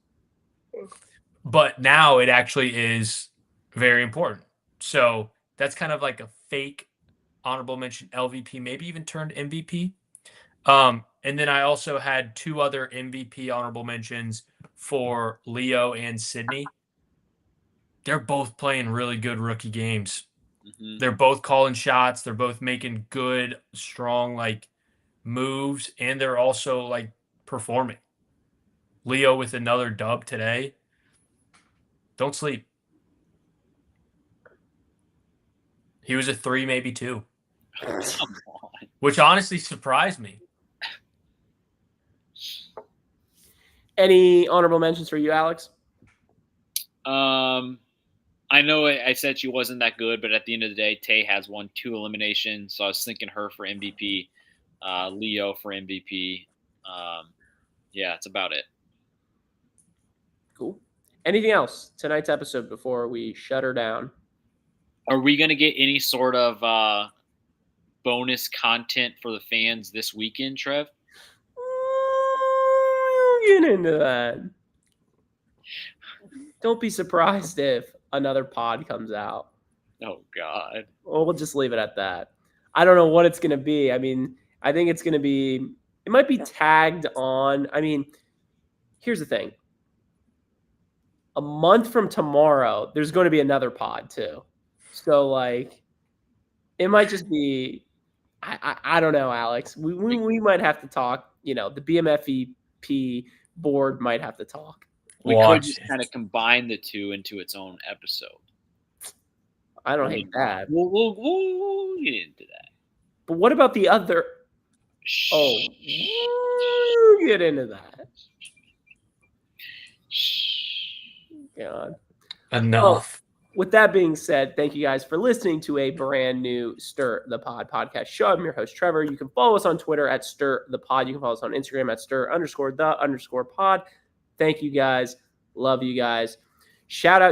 Speaker 2: But now it actually is very important. So that's kind of like a fake honorable mention LVP, maybe even turned MVP. And then I also had 2 other MVP honorable mentions for Leo and Sydney. They're both playing really good rookie games.
Speaker 3: Mm-hmm.
Speaker 2: They're both calling shots. They're both making good, strong like moves, and they're also like performing. Leo with another dub today. Don't sleep. He was a 3, maybe 2,
Speaker 3: Come on.
Speaker 2: which honestly surprised me.
Speaker 1: Any honorable mentions for you, Alex?
Speaker 3: I know I said she wasn't that good, but at the end of the day, Tay has won 2 eliminations, so I was thinking her for MVP, Leo for MVP. Yeah, that's about it.
Speaker 1: Cool. Anything else tonight's episode before we shut her down?
Speaker 3: Are we going to get any sort of bonus content for the fans this weekend, Trev?
Speaker 1: We'll get into that. Don't be surprised if another pod comes out.
Speaker 3: Oh, God.
Speaker 1: Well, we'll just leave it at that. I don't know what it's going to be. I mean, I think it's going to be – it might be tagged on. I mean, here's the thing. A month from tomorrow, there's going to be another pod too. So, like, it might just be I don't know, Alex. We might have to talk. You know, the BMFEP board might have to talk.
Speaker 3: We could just kind of combine the two into its own episode.
Speaker 1: I don't hate that.
Speaker 3: We'll get into that.
Speaker 1: But what about the other? Oh, we'll get into that. God.
Speaker 2: Enough.
Speaker 1: Well, with that being said, thank you guys for listening to a brand new Stir the Pod podcast show. I'm your host, Trevor. You can follow us on Twitter at Stir the Pod. You can follow us on Instagram at Stir_the_pod. Thank you guys. Love you guys. Shout out